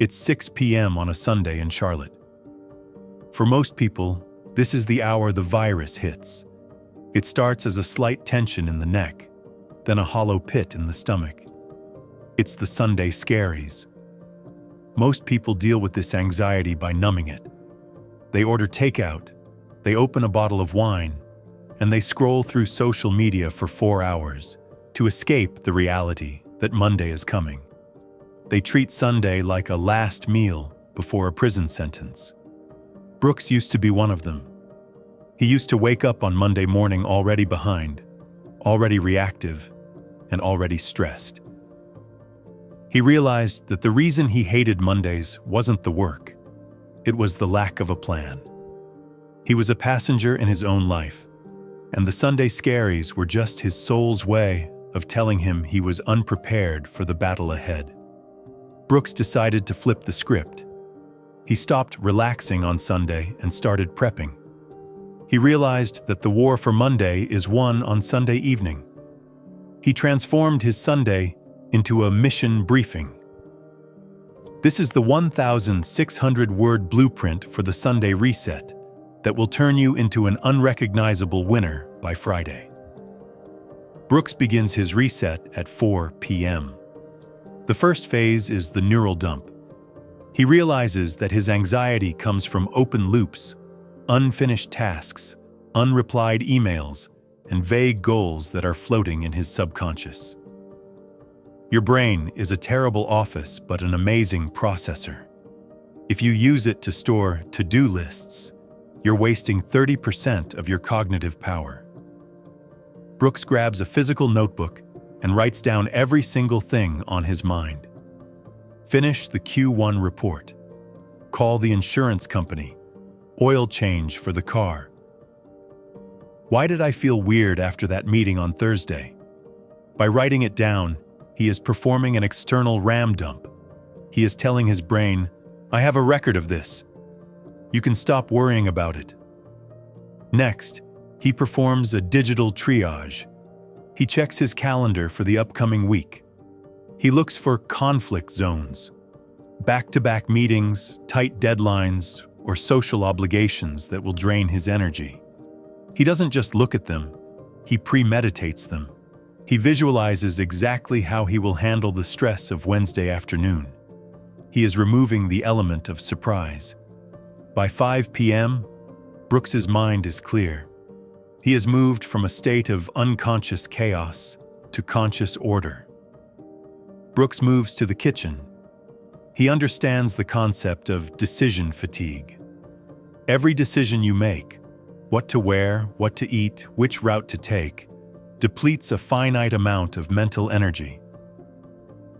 It's 6 p.m. on a Sunday in Charlotte. For most people, this is the hour the virus hits. It starts as a slight tension in the neck, then a hollow pit in the stomach. It's the Sunday scaries. Most people deal with this anxiety by numbing it. They order takeout, they open a bottle of wine, and they scroll through social media for 4 hours to escape the reality that Monday is coming. They treat Sunday like a last meal before a prison sentence. Brooks used to be one of them. He used to wake up on Monday morning already behind, already reactive, and already stressed. He realized that the reason he hated Mondays wasn't the work. It was the lack of a plan. He was a passenger in his own life, and the Sunday scaries were just his soul's way of telling him he was unprepared for the battle ahead. Brooks decided to flip the script. He stopped relaxing on Sunday and started prepping. He realized that the war for Monday is won on Sunday evening. He transformed his Sunday into a mission briefing. This is the 1,600-word blueprint for the Sunday reset that will turn you into an unrecognizable winner by Friday. Brooks begins his reset at 4 p.m. The first phase is the neural dump. He realizes that his anxiety comes from open loops, unfinished tasks, unreplied emails, and vague goals that are floating in his subconscious. Your brain is a terrible office but an amazing processor. If you use it to store to-do lists, you're wasting 30% of your cognitive power. Brooks grabs a physical notebook and writes down every single thing on his mind. Finish the Q1 report. Call the insurance company. Oil change for the car. Why did I feel weird after that meeting on Thursday? By writing it down, he is performing an external RAM dump. He is telling his brain, I have a record of this. You can stop worrying about it. Next, he performs a digital triage. He checks his calendar for the upcoming week. He looks for conflict zones, back-to-back meetings, tight deadlines, or social obligations that will drain his energy. He doesn't just look at them, he premeditates them. He visualizes exactly how he will handle the stress of Wednesday afternoon. He is removing the element of surprise. By 5 p.m., Brooks's mind is clear. He has moved from a state of unconscious chaos to conscious order. Brooks moves to the kitchen. He understands the concept of decision fatigue. Every decision you make, what to wear, what to eat, which route to take, depletes a finite amount of mental energy.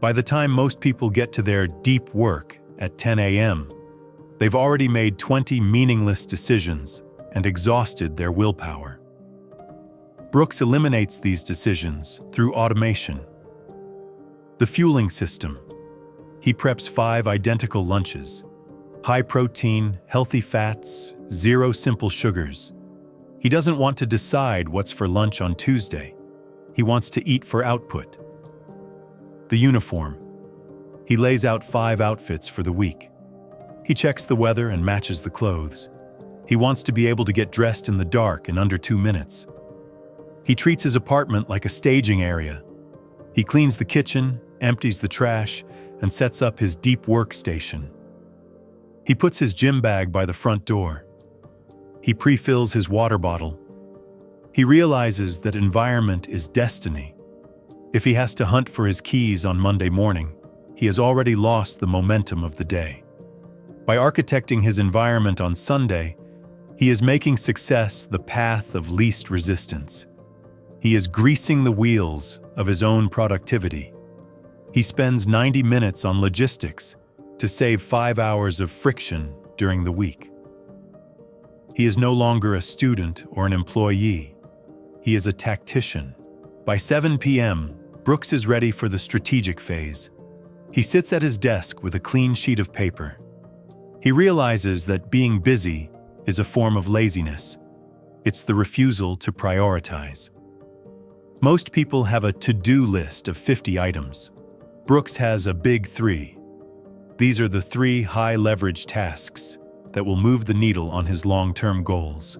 By the time most people get to their deep work at 10 a.m., they've already made 20 meaningless decisions and exhausted their willpower. Brooks eliminates these decisions through automation. The fueling system. He preps 5 identical lunches. High protein, healthy fats, 0 simple sugars. He doesn't want to decide what's for lunch on Tuesday. He wants to eat for output. The uniform. He lays out 5 outfits for the week. He checks the weather and matches the clothes. He wants to be able to get dressed in the dark in under 2 minutes. He treats his apartment like a staging area. He cleans the kitchen, empties the trash, and sets up his deep workstation. He puts his gym bag by the front door. He pre-fills his water bottle. He realizes that environment is destiny. If he has to hunt for his keys on Monday morning, he has already lost the momentum of the day. By architecting his environment on Sunday, he is making success the path of least resistance. He is greasing the wheels of his own productivity. He spends 90 minutes on logistics to save 5 hours of friction during the week. He is no longer a student or an employee. He is a tactician. By 7 p.m., Brooks is ready for the strategic phase. He sits at his desk with a clean sheet of paper. He realizes that being busy is a form of laziness. It's the refusal to prioritize. Most people have a to-do list of 50 items. Brooks has a big 3. These are the 3 high-leverage tasks that will move the needle on his long-term goals.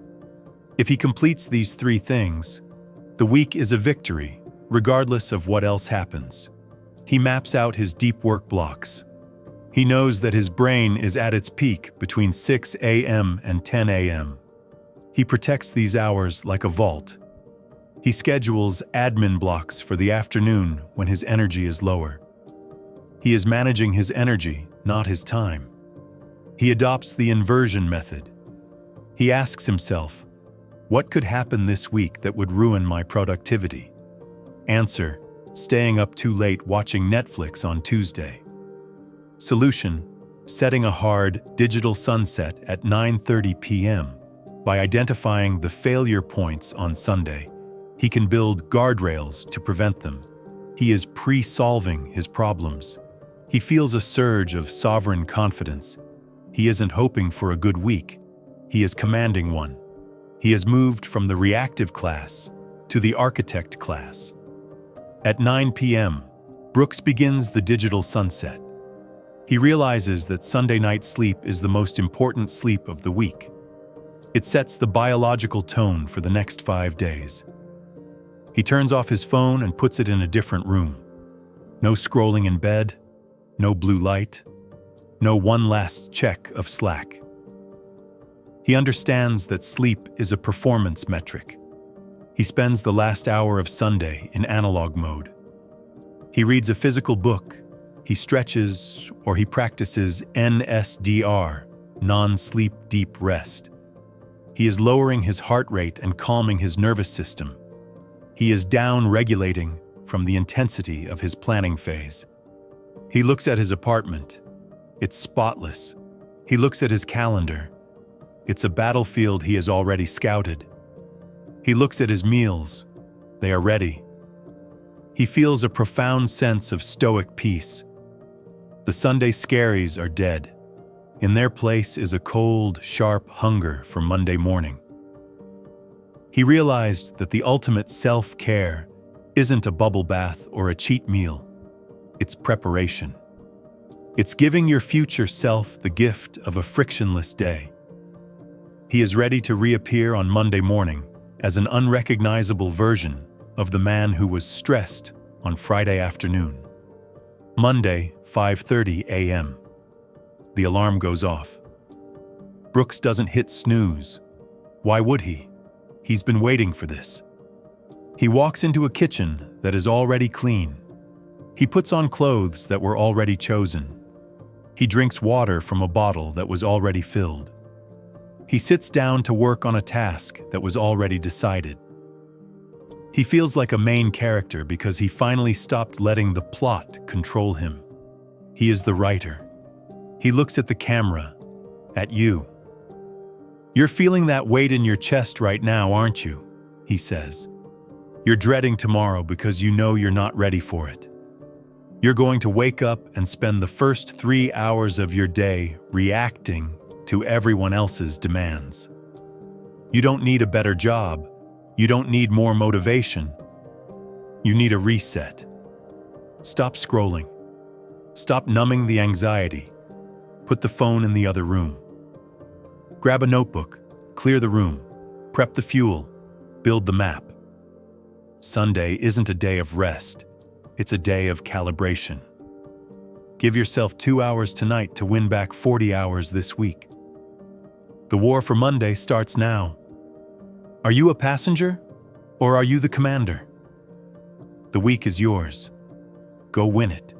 If he completes these 3 things, the week is a victory, regardless of what else happens. He maps out his deep work blocks. He knows that his brain is at its peak between 6 a.m. and 10 a.m. He protects these hours like a vault. He schedules admin blocks for the afternoon when his energy is lower. He is managing his energy, not his time. He adopts the inversion method. He asks himself, what could happen this week that would ruin my productivity? Answer, staying up too late watching Netflix on Tuesday. Solution, setting a hard digital sunset at 9:30 p.m. By identifying the failure points on Sunday, he can build guardrails to prevent them. He is pre-solving his problems. He feels a surge of sovereign confidence. He isn't hoping for a good week. He is commanding one. He has moved from the reactive class to the architect class. At 9 p.m., Brooks begins the digital sunset. He realizes that Sunday night sleep is the most important sleep of the week. It sets the biological tone for the next 5 days. He turns off his phone and puts it in a different room. No scrolling in bed, no blue light, no one last check of Slack. He understands that sleep is a performance metric. He spends the last hour of Sunday in analog mode. He reads a physical book, he stretches, or he practices NSDR, non-sleep deep rest. He is lowering his heart rate and calming his nervous system. He is down-regulating from the intensity of his planning phase. He looks at his apartment. It's spotless. He looks at his calendar. It's a battlefield he has already scouted. He looks at his meals. They are ready. He feels a profound sense of stoic peace. The Sunday scaries are dead. In their place is a cold, sharp hunger for Monday morning. He realized that the ultimate self-care isn't a bubble bath or a cheat meal. It's preparation. It's giving your future self the gift of a frictionless day. He is ready to reappear on Monday morning as an unrecognizable version of the man who was stressed on Friday afternoon. Monday, 5:30 a.m. The alarm goes off. Brooks doesn't hit snooze. Why would he? He's been waiting for this. He walks into a kitchen that is already clean. He puts on clothes that were already chosen. He drinks water from a bottle that was already filled. He sits down to work on a task that was already decided. He feels like a main character because he finally stopped letting the plot control him. He is the writer. He looks at the camera, at you. You're feeling that weight in your chest right now, aren't you? He says. You're dreading tomorrow because you know you're not ready for it. You're going to wake up and spend the first 3 hours of your day reacting to everyone else's demands. You don't need a better job. You don't need more motivation. You need a reset. Stop scrolling. Stop numbing the anxiety. Put the phone in the other room. Grab a notebook, clear the room, prep the fuel, build the map. Sunday isn't a day of rest. It's a day of calibration. Give yourself 2 hours tonight to win back 40 hours this week. The war for Monday starts now. Are you a passenger, or are you the commander? The week is yours. Go win it.